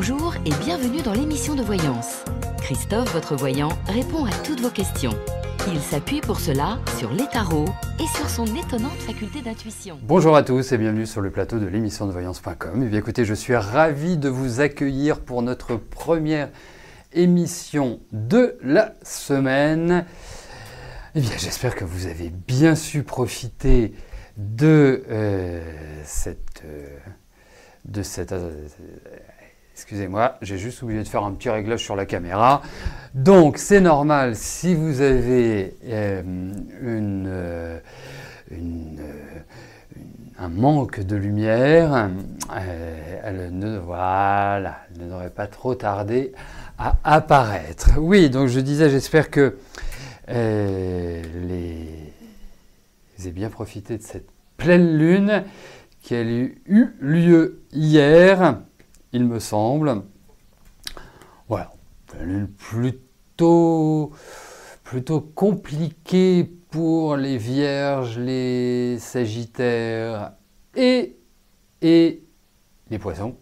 Bonjour et bienvenue dans l'émission de voyance. Christophe, votre voyant, répond à toutes vos questions. Il s'appuie pour cela sur les tarots et sur son étonnante faculté d'intuition. Bonjour à tous et bienvenue sur le plateau de l'émission de voyance.com. Eh bien écoutez, je suis ravi de vous accueillir pour notre première émission de la semaine. Eh bien j'espère que vous avez bien su profiter de cette excusez-moi, j'ai juste oublié de faire un petit réglage sur la caméra. Donc c'est normal si vous avez un manque de lumière, elle ne devrait pas trop tarder à apparaître. Oui, donc je disais, j'espère que vous avez bien profité de cette pleine lune qui a eu lieu hier, il me semble. Voilà, une plutôt compliquée pour les vierges, les sagittaires et les poissons.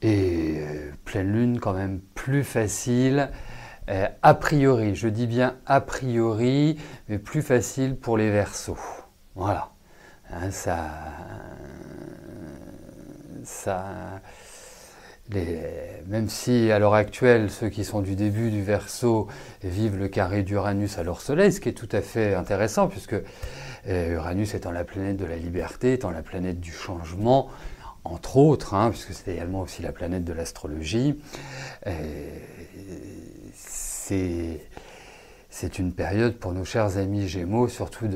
Et pleine lune quand même plus facile, a priori, je dis bien a priori, mais plus facile pour les Verseaux. Voilà. Hein, même si à l'heure actuelle, ceux qui sont du début du Verseau vivent le carré d'Uranus à leur soleil, ce qui est tout à fait intéressant, puisque Uranus étant la planète de la liberté, étant la planète du changement, entre autres, hein, puisque c'est également aussi la planète de l'astrologie, c'est une période pour nos chers amis Gémeaux, surtout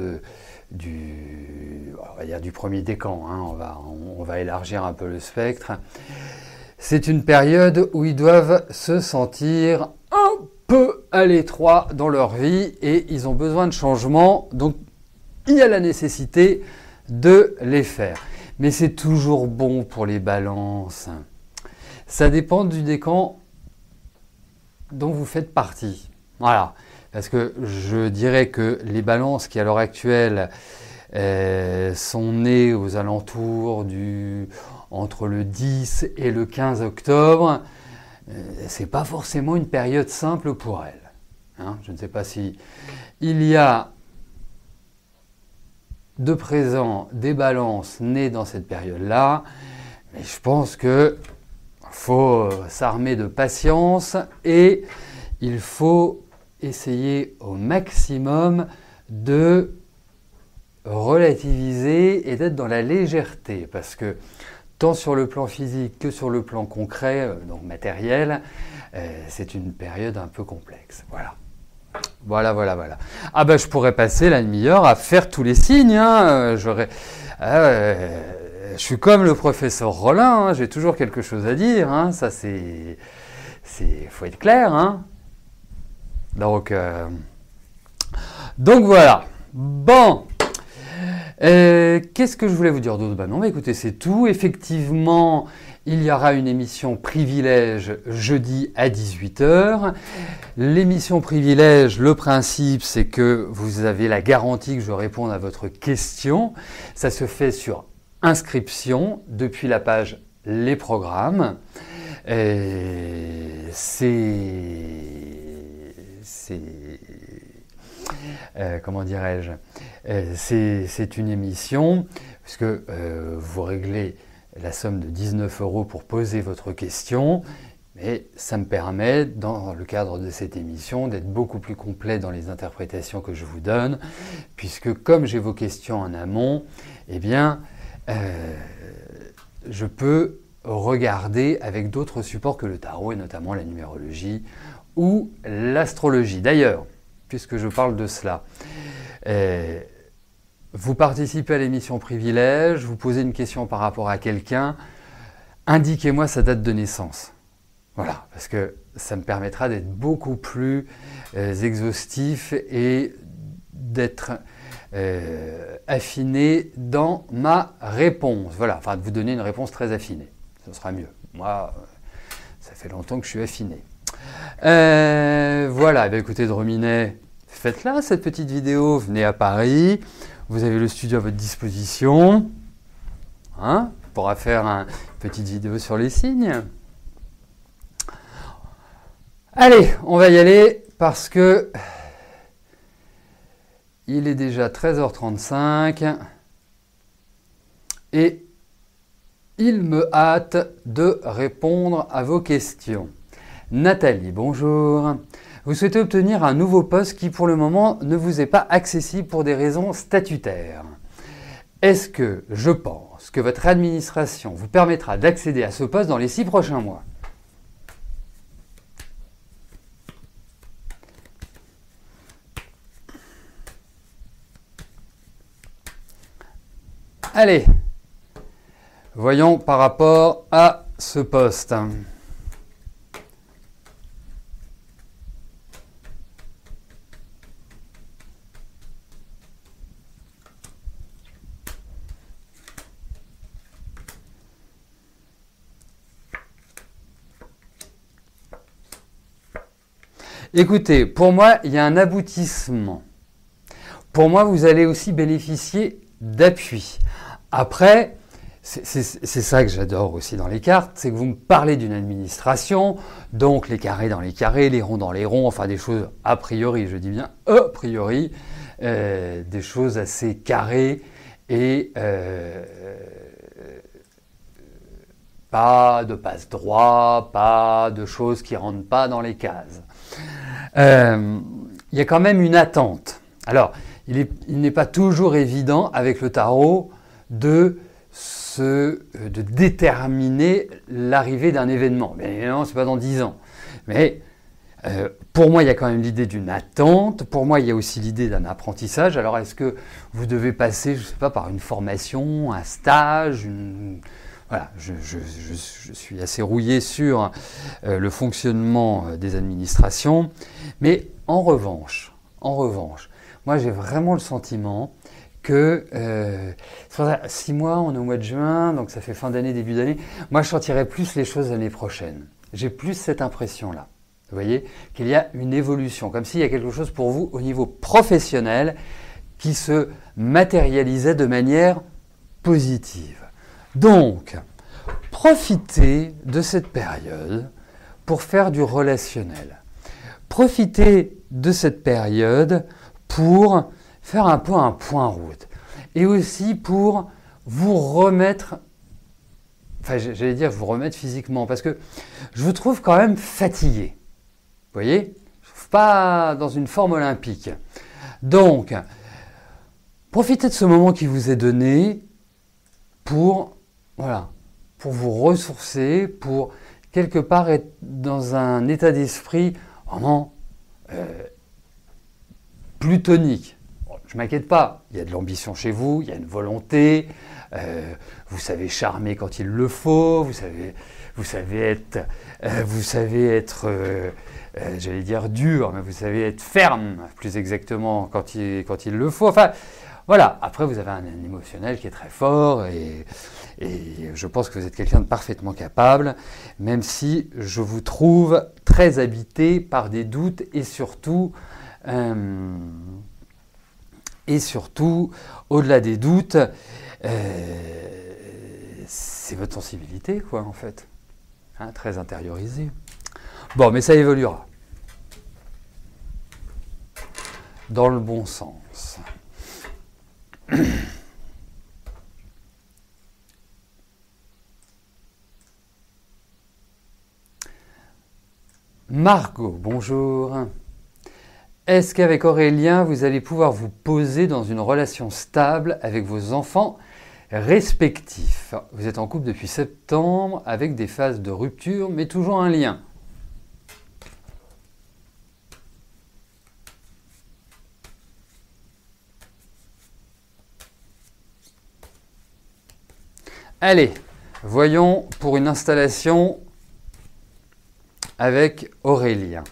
on va dire du premier décan, hein, on va élargir un peu le spectre. C'est une période où ils doivent se sentir un peu à l'étroit dans leur vie et ils ont besoin de changement, donc il y a la nécessité de les faire. Mais c'est toujours bon pour les balances. Ça dépend du décan dont vous faites partie. Voilà. Parce que je dirais que les balances qui à l'heure actuelle sont nées aux alentours entre le 10 et le 15 octobre, c'est pas forcément une période simple pour elles. Hein, je ne sais pas si il y a de présent des balances nées dans cette période-là, mais je pense que faut s'armer de patience et il faut essayer au maximum de relativiser et d'être dans la légèreté, parce que tant sur le plan physique que sur le plan concret, donc matériel, c'est une période un peu complexe. Voilà. Ah ben je pourrais passer la demi-heure à faire tous les signes, hein. Je suis comme le professeur Rollin, hein. J'ai toujours quelque chose à dire, hein. Ça faut être clair, hein. Donc voilà. Bon. Qu'est-ce que je voulais vous dire d'autre ? Non, écoutez, c'est tout. Effectivement, il y aura une émission privilège jeudi à 18h. L'émission privilège, le principe, c'est que vous avez la garantie que je réponde à votre question. Ça se fait sur inscription depuis la page Les Programmes. Comment dirais-je, c'est une émission, puisque vous réglez la somme de 19 € pour poser votre question, mais ça me permet, dans le cadre de cette émission, d'être beaucoup plus complet dans les interprétations que je vous donne, puisque comme j'ai vos questions en amont, eh bien, je peux regarder avec d'autres supports que le tarot, et notamment la numérologie ou l'astrologie. D'ailleurs, puisque je parle de cela, vous participez à l'émission privilège, vous posez une question par rapport à quelqu'un, indiquez-moi sa date de naissance. Voilà, parce que ça me permettra d'être beaucoup plus exhaustif et d'être affiné dans ma réponse. Voilà, enfin de vous donner une réponse très affinée, ce sera mieux. Moi, ça fait longtemps que je suis affiné. Voilà, ben écoutez, Drominet, faites-la cette petite vidéo, venez à Paris, vous avez le studio à votre disposition, hein, pourra faire une petite vidéo sur les signes. Allez, on va y aller parce que il est déjà 13h35 et il me hâte de répondre à vos questions. Nathalie, bonjour. Vous souhaitez obtenir un nouveau poste qui pour le moment ne vous est pas accessible pour des raisons statutaires. Est-ce que je pense que votre administration vous permettra d'accéder à ce poste dans les 6 prochains mois? Allez, voyons par rapport à ce poste. Écoutez, pour moi, il y a un aboutissement. Pour moi, vous allez aussi bénéficier d'appui. Après, c'est ça que j'adore aussi dans les cartes, c'est que vous me parlez d'une administration, donc les carrés dans les carrés, les ronds dans les ronds, enfin des choses a priori, je dis bien a priori, des choses assez carrées et pas de passe-droit, pas de choses qui ne rentrent pas dans les cases. Il y a quand même une attente. Alors, il n'est pas toujours évident avec le tarot de déterminer l'arrivée d'un événement. Bien évidemment, ce n'est pas dans 10 ans. Mais pour moi, il y a quand même l'idée d'une attente. Pour moi, il y a aussi l'idée d'un apprentissage. Alors, est-ce que vous devez passer, je ne sais pas, par une formation, un stage, Voilà, je suis assez rouillé sur le fonctionnement des administrations. Mais en revanche, moi, j'ai vraiment le sentiment que 6 mois, on est au mois de juin, donc ça fait fin d'année, début d'année. Moi, je sentirais plus les choses l'année prochaine. J'ai plus cette impression-là. Vous voyez, qu'il y a une évolution, comme s'il y a quelque chose pour vous au niveau professionnel qui se matérialisait de manière positive. Donc, profitez de cette période pour faire du relationnel. Profitez de cette période pour faire un peu un point route. Et aussi pour vous remettre, enfin j'allais dire vous remettre physiquement, parce que je vous trouve quand même fatigué. Vous voyez? Je ne trouve pas dans une forme olympique. Donc, profitez de ce moment qui vous est donné pour, voilà, pour vous ressourcer, pour quelque part être dans un état d'esprit vraiment plus tonique. Bon, je ne m'inquiète pas, il y a de l'ambition chez vous, il y a une volonté, vous savez charmer quand il le faut, vous savez être j'allais dire dur, mais vous savez être ferme, plus exactement, quand il le faut. Enfin, voilà. Après, vous avez un émotionnel qui est très fort et je pense que vous êtes quelqu'un de parfaitement capable, même si je vous trouve très habité par des doutes et surtout, au-delà des doutes, c'est votre sensibilité, quoi, en fait, hein, très intériorisée. Bon, mais ça évoluera dans le bon sens. Margot, bonjour. Est-ce qu'avec Aurélien, vous allez pouvoir vous poser dans une relation stable avec vos enfants respectifs? Vous êtes en couple depuis septembre avec des phases de rupture, mais toujours un lien. Allez, voyons pour une installation avec Aurélien.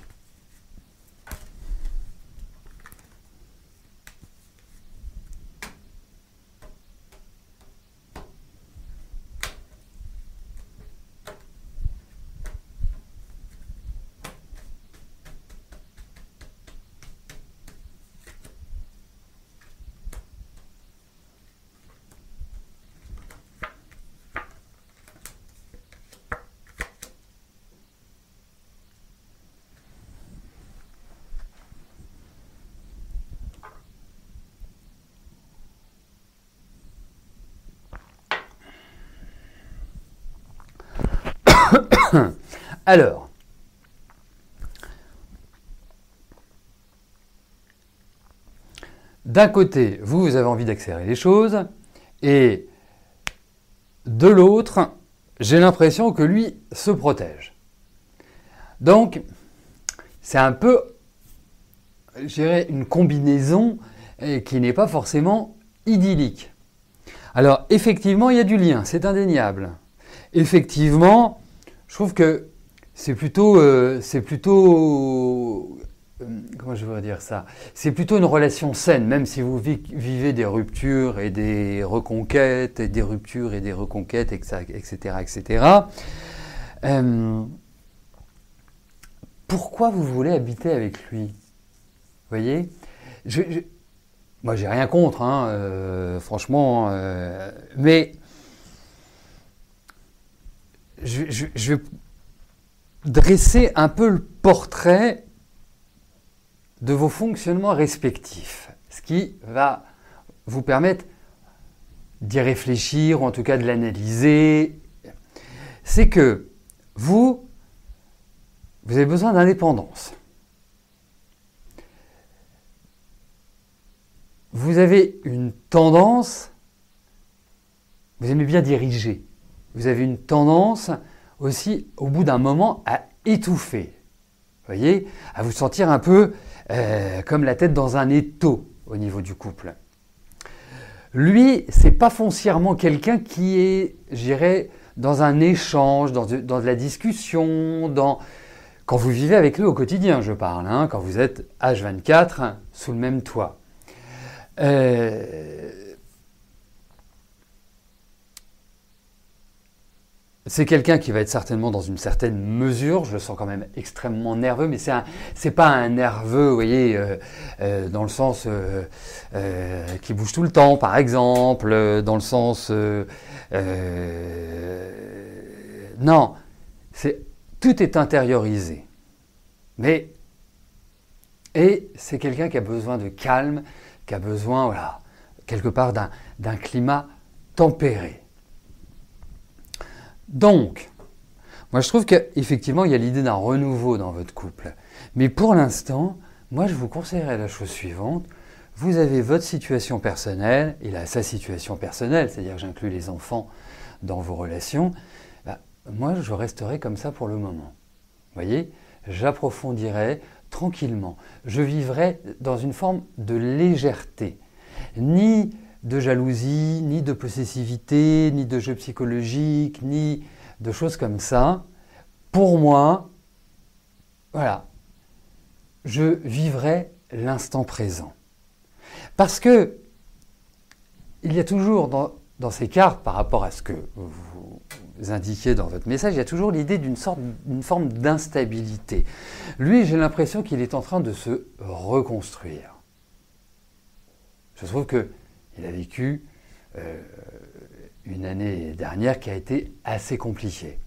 Alors, d'un côté, vous avez envie d'accélérer les choses, et de l'autre, j'ai l'impression que lui se protège. Donc, c'est un peu, je dirais, une combinaison qui n'est pas forcément idyllique. Alors, effectivement, il y a du lien, c'est indéniable. Effectivement, je trouve que c'est plutôt comment je voudrais dire ça? C'est plutôt une relation saine, même si vous vivez des ruptures et des reconquêtes, et des ruptures et des reconquêtes, etc., etc. Pourquoi vous voulez habiter avec lui? Vous voyez? Moi, j'ai rien contre, hein, franchement, mais je vais dresser un peu le portrait de vos fonctionnements respectifs, ce qui va vous permettre d'y réfléchir, ou en tout cas de l'analyser. C'est que vous avez besoin d'indépendance. Vous avez une tendance, vous aimez bien diriger, vous avez une tendance aussi, au bout d'un moment, à étouffer. Vous voyez, à vous sentir un peu comme la tête dans un étau au niveau du couple. Lui, c'est pas foncièrement quelqu'un qui est, je dirais, dans un échange, dans de la discussion, quand vous vivez avec lui au quotidien, je parle, hein, quand vous êtes H24 sous le même toit. C'est quelqu'un qui va être certainement dans une certaine mesure, je le sens quand même extrêmement nerveux, mais c'est pas un nerveux, vous voyez, dans le sens qui bouge tout le temps, par exemple, dans le sens... non, tout est intériorisé. Et c'est quelqu'un qui a besoin de calme, qui a besoin, voilà, quelque part d'un climat tempéré. Donc, moi je trouve qu'effectivement il y a l'idée d'un renouveau dans votre couple. Mais pour l'instant, moi je vous conseillerais la chose suivante. Vous avez votre situation personnelle, il a sa situation personnelle, c'est-à-dire que j'inclus les enfants dans vos relations. Moi je resterai comme ça pour le moment. Vous voyez, j'approfondirai tranquillement. Je vivrai dans une forme de légèreté. Ni de jalousie, ni de possessivité, ni de jeu psychologique, ni de choses comme ça. Pour moi, voilà, je vivrai l'instant présent. Parce que il y a toujours dans ces cartes, par rapport à ce que vous indiquiez dans votre message, il y a toujours l'idée d'une forme d'instabilité. Lui, j'ai l'impression qu'il est en train de se reconstruire. Je trouve qu'il a vécu une année dernière qui a été assez compliquée.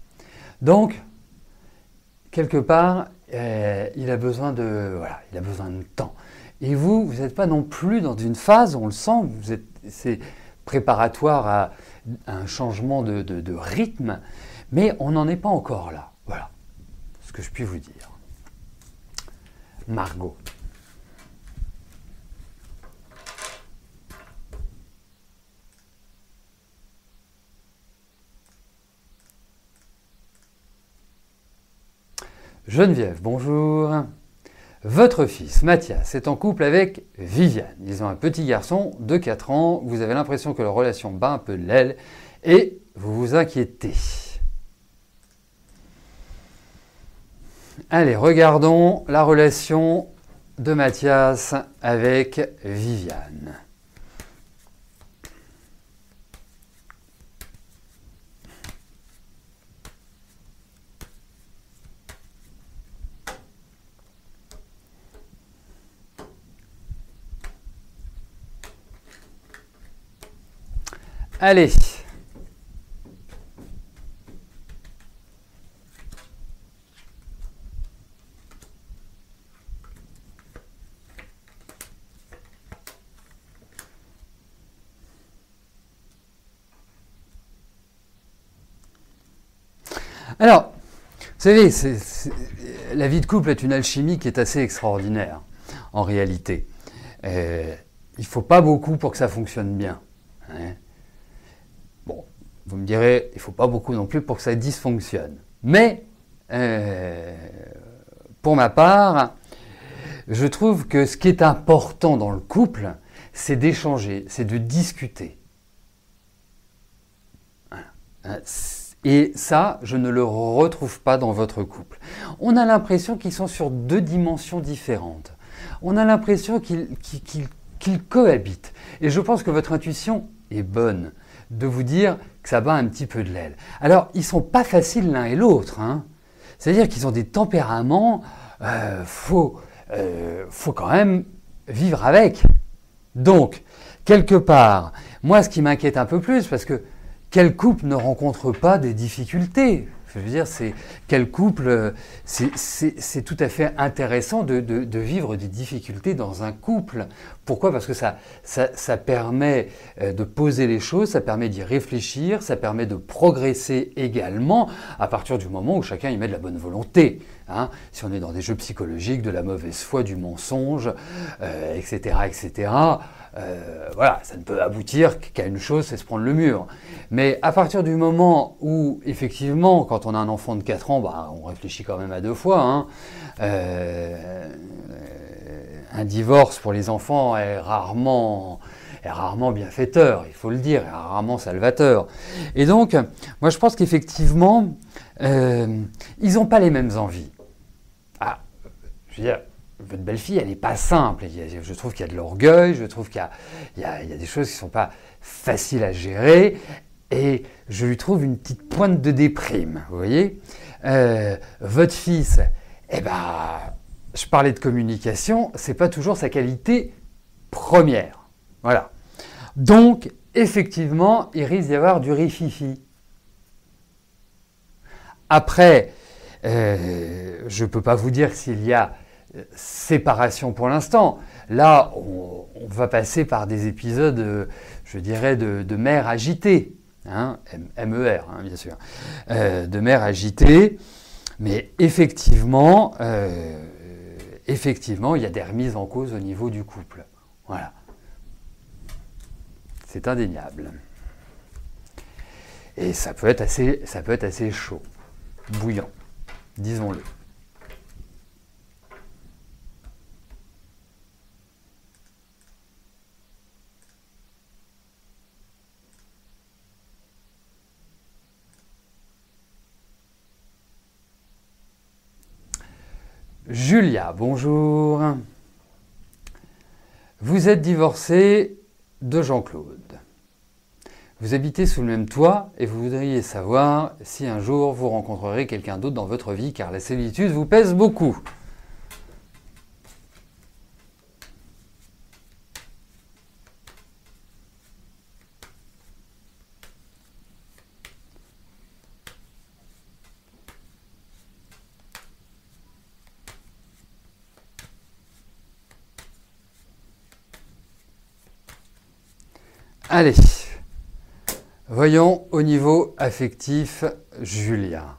Donc, quelque part, il a besoin de temps. Et vous n'êtes pas non plus dans une phase, on le sent, c'est préparatoire à un changement de rythme, mais on n'en est pas encore là. Voilà ce que je puis vous dire. Margot. Geneviève, bonjour. Votre fils, Mathias, est en couple avec Viviane. Ils ont un petit garçon de 4 ans. Vous avez l'impression que leur relation bat un peu de l'aile et vous vous inquiétez. Allez, regardons la relation de Mathias avec Viviane. Allez. Alors, savez, la vie de couple est une alchimie qui est assez extraordinaire, en réalité. Il ne faut pas beaucoup pour que ça fonctionne bien. Hein. Bon, vous me direz, il ne faut pas beaucoup non plus pour que ça dysfonctionne. Mais, pour ma part, je trouve que ce qui est important dans le couple, c'est d'échanger, c'est de discuter. Voilà. Et ça, je ne le retrouve pas dans votre couple. On a l'impression qu'ils sont sur deux dimensions différentes. On a l'impression qu'ils cohabitent. Et je pense que votre intuition est bonne de vous dire que ça bat un petit peu de l'aile. Alors, ils ne sont pas faciles l'un et l'autre. Hein. C'est-à-dire qu'ils ont des tempéraments, faut quand même vivre avec. Donc, quelque part, moi, ce qui m'inquiète un peu plus, parce que quel couple ne rencontre pas des difficultés? Je veux dire, quel couple, c'est tout à fait intéressant de vivre des difficultés dans un couple. Pourquoi? Parce que ça permet de poser les choses, ça permet d'y réfléchir, ça permet de progresser également à partir du moment où chacun y met de la bonne volonté. Hein. Si on est dans des jeux psychologiques, de la mauvaise foi, du mensonge, etc., etc., voilà, ça ne peut aboutir qu'à une chose, c'est se prendre le mur. Mais à partir du moment où, effectivement, quand on a un enfant de 4 ans, bah, on réfléchit quand même à 2 fois. Hein. Un divorce pour les enfants est rarement bienfaiteur, il faut le dire, est rarement salvateur. Et donc, moi je pense qu'effectivement, ils n'ont pas les mêmes envies. Ah, je veux dire, votre belle-fille, elle n'est pas simple. Je trouve qu'il y a de l'orgueil, je trouve qu'il y a des choses qui ne sont pas faciles à gérer, et je lui trouve une petite pointe de déprime, vous voyez. Votre fils, eh ben, je parlais de communication, c'est pas toujours sa qualité première. Voilà. Donc, effectivement, il risque d'y avoir du rififi. Après, je ne peux pas vous dire s'il y a séparation pour l'instant. Là, on va passer par des épisodes, je dirais, de mère agitée. Hein, MER, hein, bien sûr. De mère agitée. Mais effectivement, il y a des remises en cause au niveau du couple. Voilà. C'est indéniable. Et ça peut être assez chaud, bouillant, disons-le. Julia, bonjour. Vous êtes divorcé de Jean-Claude. Vous habitez sous le même toit et vous voudriez savoir si un jour vous rencontrerez quelqu'un d'autre dans votre vie car la solitude vous pèse beaucoup. Allez, voyons au niveau affectif, Julia.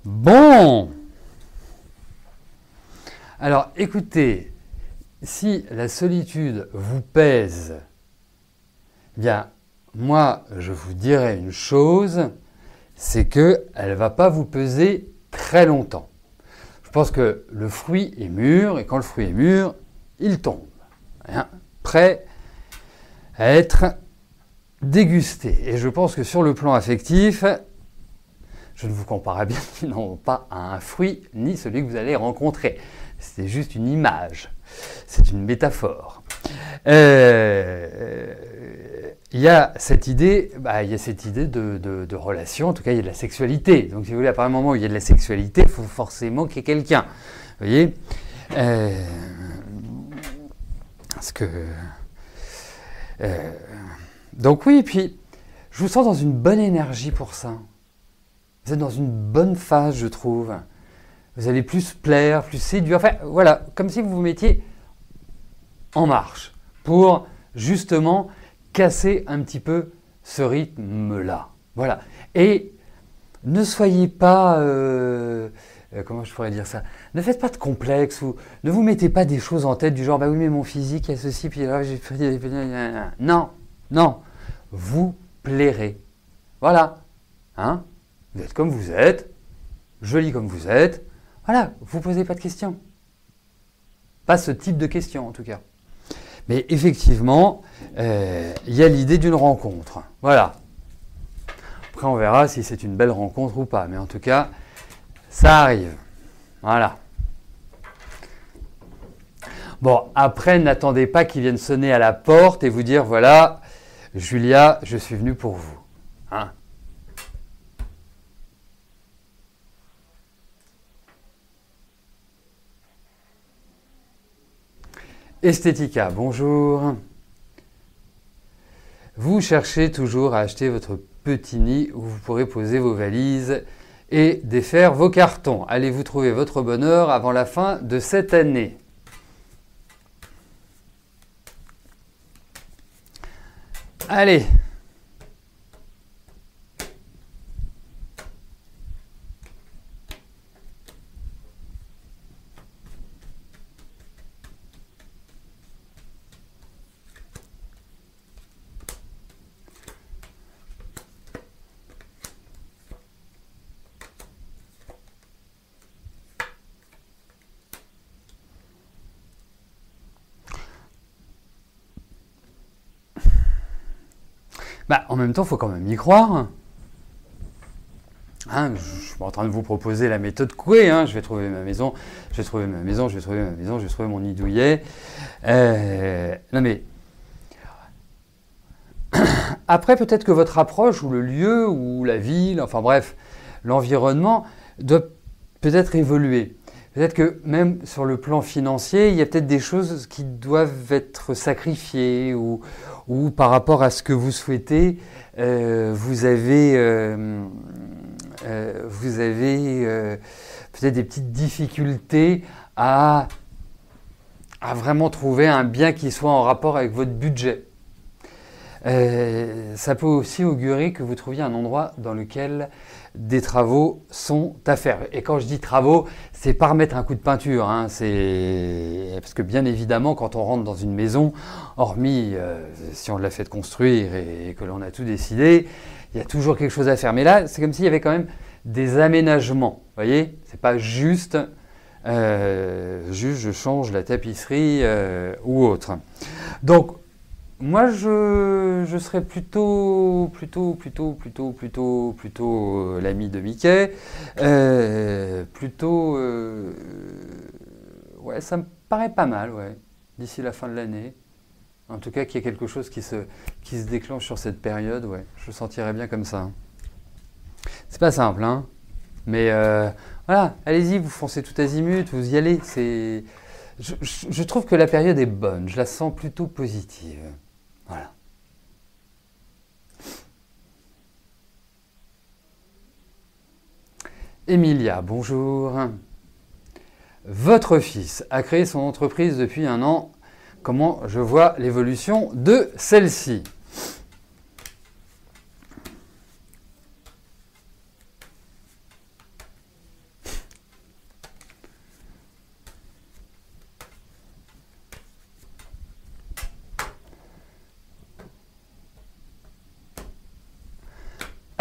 Bon! Alors, écoutez, si la solitude vous pèse, eh bien, moi, je vous dirais une chose, c'est qu'elle ne va pas vous peser très longtemps. Je pense que le fruit est mûr, et quand le fruit est mûr, il tombe. Hein, prêt à être dégusté. Et je pense que sur le plan affectif, je ne vous compare bien non pas à un fruit, ni celui que vous allez rencontrer. C'est juste une image, c'est une métaphore. Il y a cette idée, de relation, en tout cas il y a de la sexualité. Donc si vous voulez, à partir du moment où il y a de la sexualité, il faut forcément qu'il y ait quelqu'un. Vous voyez parce que Donc oui, puis je vous sens dans une bonne énergie pour ça. Vous êtes dans une bonne phase, je trouve. Vous allez plus plaire, plus séduire. Enfin, voilà, comme si vous vous mettiez en marche pour justement casser un petit peu ce rythme-là. Voilà. Et ne soyez pas... comment je pourrais dire ça? Ne faites pas de complexe ou ne vous mettez pas des choses en tête du genre bah oui mais mon physique il y a ceci puis là j'ai pris non, non, vous plairez. Voilà. Hein? Vous êtes comme vous êtes, joli comme vous êtes. Voilà, vous posez pas de questions. Pas ce type de questions en tout cas. Mais effectivement, il y a l'idée d'une rencontre. Voilà. Après on verra si c'est une belle rencontre ou pas. Mais en tout cas, ça arrive. Voilà. Bon, après, n'attendez pas qu'ils viennent sonner à la porte et vous dire, voilà, Julia, je suis venu pour vous. Hein? Esthética, bonjour. Vous cherchez toujours à acheter votre petit nid où vous pourrez poser vos valises et défaire vos cartons. Allez-vous trouver votre bonheur avant la fin de cette année? Allez. Bah, en même temps, il faut quand même y croire. Hein, je suis en train de vous proposer la méthode Coué. Hein. Je vais trouver ma maison, je vais trouver ma maison, je vais trouver ma maison, je vais trouver mon nid douillet. Non mais... Après, peut-être que votre approche, ou le lieu, ou la ville, enfin bref, l'environnement, doit peut-être évoluer. Peut-être que même sur le plan financier, il y a peut-être des choses qui doivent être sacrifiées ou par rapport à ce que vous souhaitez, vous avez peut-être des petites difficultés à vraiment trouver un bien qui soit en rapport avec votre budget. Ça peut aussi augurer que vous trouviez un endroit dans lequel des travaux sont à faire. Et quand je dis travaux, c'est pas remettre un coup de peinture, hein, parce que bien évidemment, quand on rentre dans une maison, hormis si on l'a fait construire et que l'on a tout décidé, il y a toujours quelque chose à faire. Mais là, c'est comme s'il y avait quand même des aménagements. Vous voyez, c'est pas juste je change la tapisserie ou autre. Donc moi, je serais plutôt l'ami de Mickey. Ouais, ça me paraît pas mal, ouais, d'ici la fin de l'année. En tout cas, qu'il y ait quelque chose qui se déclenche sur cette période, ouais, je le sentirais bien comme ça. C'est pas simple, hein, mais voilà, allez-y, vous foncez tout azimut, vous y allez. Je trouve que la période est bonne, je la sens plutôt positive. Voilà. Emilia, bonjour. Votre fils a créé son entreprise depuis 1 an. Comment je vois l'évolution de celle-ci?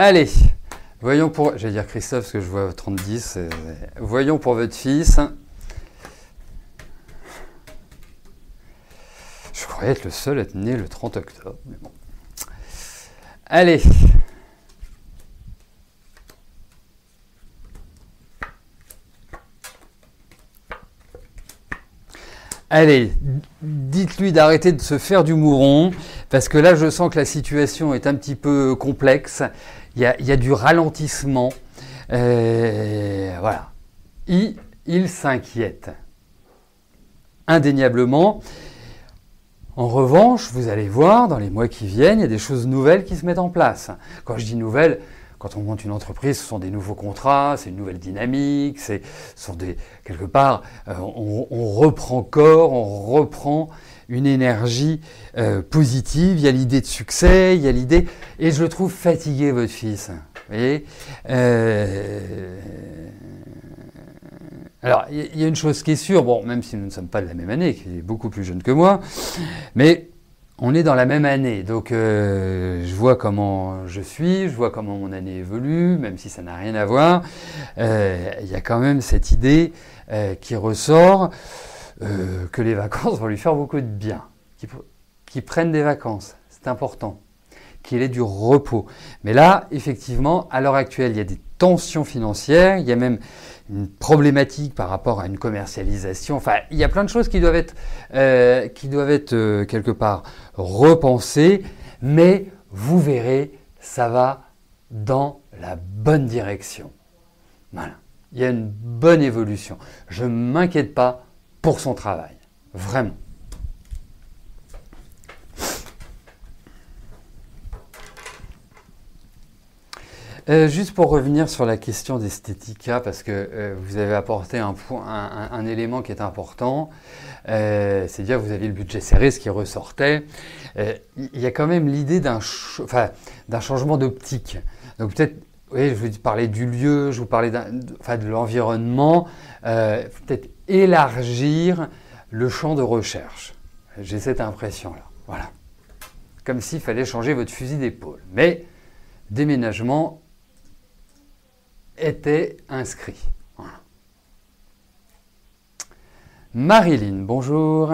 Allez, voyons pour... J'allais dire Christophe, parce que je vois 30-10. Voyons pour votre fils. Je croyais être le seul à être né le 30 octobre, mais bon. Allez. Allez, dites-lui d'arrêter de se faire du mouron, parce que là, je sens que la situation est un petit peu complexe. Il y a du ralentissement. Voilà. Il s'inquiète. Indéniablement. En revanche, vous allez voir, dans les mois qui viennent, il y a des choses nouvelles qui se mettent en place. Quand je dis nouvelles, quand on monte une entreprise, ce sont des nouveaux contrats, c'est une nouvelle dynamique, ce sont quelque part, on reprend corps, on reprend une énergie positive, il y a l'idée de succès, il y a l'idée... Et je le trouve fatigué, votre fils. Vous voyez Alors, il y a une chose qui est sûre, bon, même si nous ne sommes pas de la même année, qui est beaucoup plus jeune que moi, mais... On est dans la même année, donc je vois comment je suis, je vois comment mon année évolue, même si ça n'a rien à voir. Il y a quand même cette idée qui ressort que les vacances vont lui faire beaucoup de bien. Qu'il prenne des vacances, c'est important. Qu'il ait du repos. Mais là, effectivement, à l'heure actuelle, il y a des tensions financières, il y a même une problématique par rapport à une commercialisation. Enfin, il y a plein de choses qui doivent être quelque part repensées, mais vous verrez, ça va dans la bonne direction. Voilà, il y a une bonne évolution. Je ne m'inquiète pas pour son travail, vraiment. Juste pour revenir sur la question d'esthética, parce que vous avez apporté un élément qui est important, c'est-à-dire vous aviez le budget serré, ce qui ressortait. Il y a quand même l'idée d'un changement d'optique. Donc peut-être, oui, je vous parlais du lieu, je vous parlais de l'environnement, peut-être élargir le champ de recherche. J'ai cette impression-là, voilà. Comme s'il fallait changer votre fusil d'épaule. Mais déménagement était inscrit. Voilà. Marilyn, bonjour.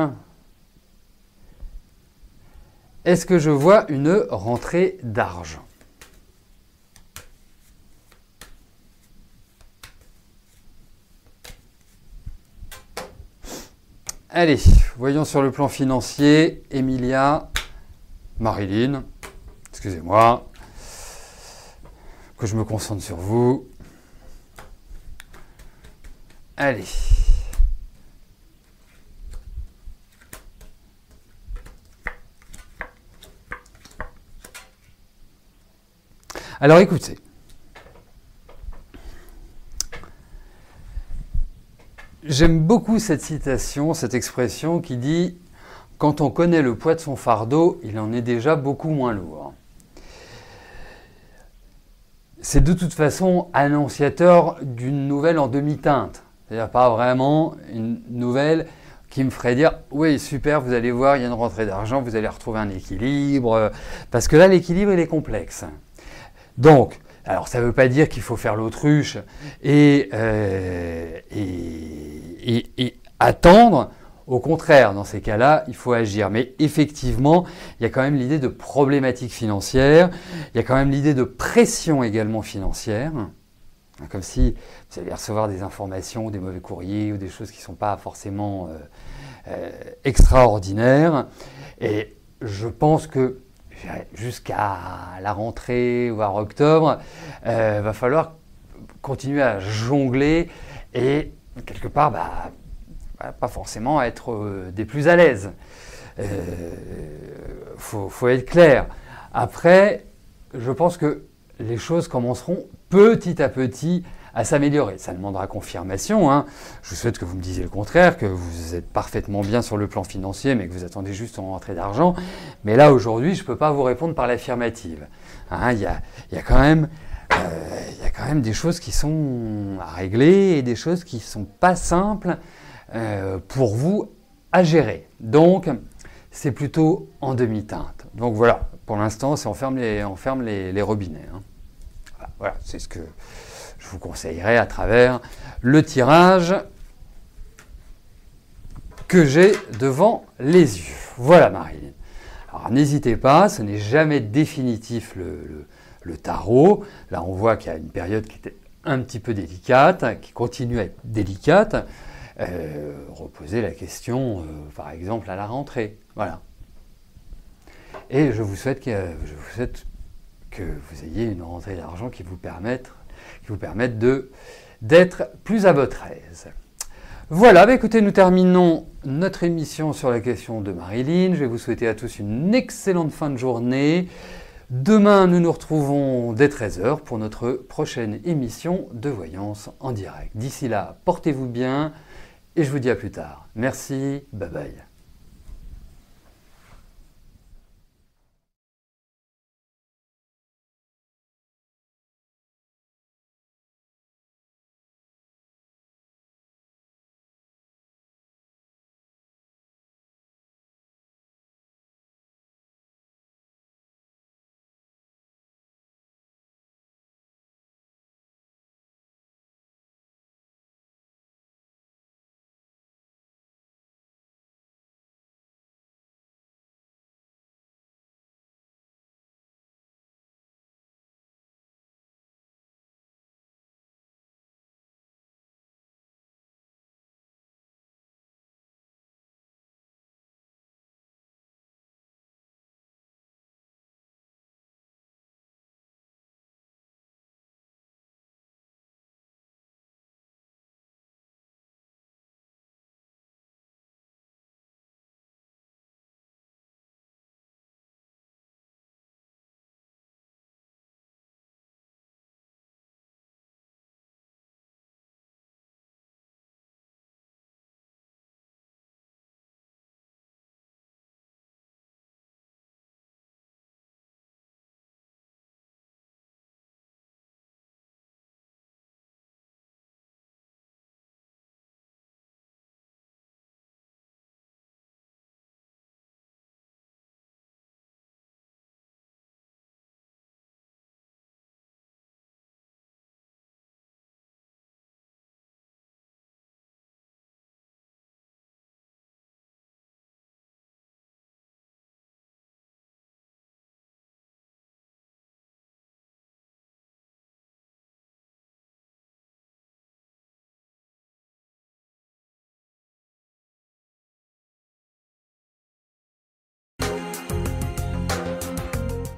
Est-ce que je vois une rentrée d'argent? Allez, voyons sur le plan financier. Emilia, Marilyn, excusez-moi, que je me concentre sur vous. Allez. Alors écoutez. J'aime beaucoup cette citation, cette expression qui dit « Quand on connaît le poids de son fardeau, il en est déjà beaucoup moins lourd ». C'est de toute façon annonciateur d'une nouvelle en demi-teinte. C'est-à-dire pas vraiment une nouvelle qui me ferait dire « Oui, super, vous allez voir, il y a une rentrée d'argent, vous allez retrouver un équilibre. » Parce que là, l'équilibre, il est complexe. Donc, alors ça ne veut pas dire qu'il faut faire l'autruche et attendre. Au contraire, dans ces cas-là, il faut agir. Mais effectivement, il y a quand même l'idée de problématiques financières, il y a quand même l'idée de pression également financière, comme si vous allez recevoir des informations, des mauvais courriers ou des choses qui ne sont pas forcément extraordinaires. Et je pense que jusqu'à la rentrée, voire octobre, va falloir continuer à jongler et quelque part, pas forcément être des plus à l'aise. Faut être clair. Après, je pense que les choses commenceront petit à petit à s'améliorer. Ça demandera confirmation. Hein. Je vous souhaite que vous me disiez le contraire, que vous êtes parfaitement bien sur le plan financier, mais que vous attendez juste une rentrée d'argent. Mais là, aujourd'hui, je ne peux pas vous répondre par l'affirmative. Hein, il y a quand même des choses qui sont à régler et des choses qui ne sont pas simples pour vous à gérer. Donc, c'est plutôt en demi-teinte. Donc voilà, pour l'instant, on ferme les robinets. Hein. Voilà, c'est ce que je vous conseillerais à travers le tirage que j'ai devant les yeux. Voilà, Marilyn. Alors, n'hésitez pas, ce n'est jamais définitif le tarot. Là, on voit qu'il y a une période qui était un petit peu délicate, qui continue à être délicate. Reposer la question, par exemple, à la rentrée. Voilà. Et je vous souhaite que vous ayez une rentrée d'argent qui vous permette d'être plus à votre aise. Voilà, écoutez, nous terminons notre émission sur la question de Marilyn. Je vais vous souhaiter à tous une excellente fin de journée. Demain, nous nous retrouvons dès 13 h pour notre prochaine émission de voyance en direct. D'ici là, portez-vous bien et je vous dis à plus tard. Merci, bye bye.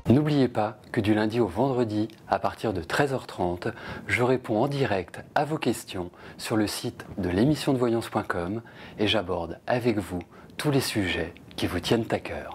N'oubliez pas que du lundi au vendredi, à partir de 13h30, je réponds en direct à vos questions sur le site de l'émissiondevoyance.com et j'aborde avec vous tous les sujets qui vous tiennent à cœur.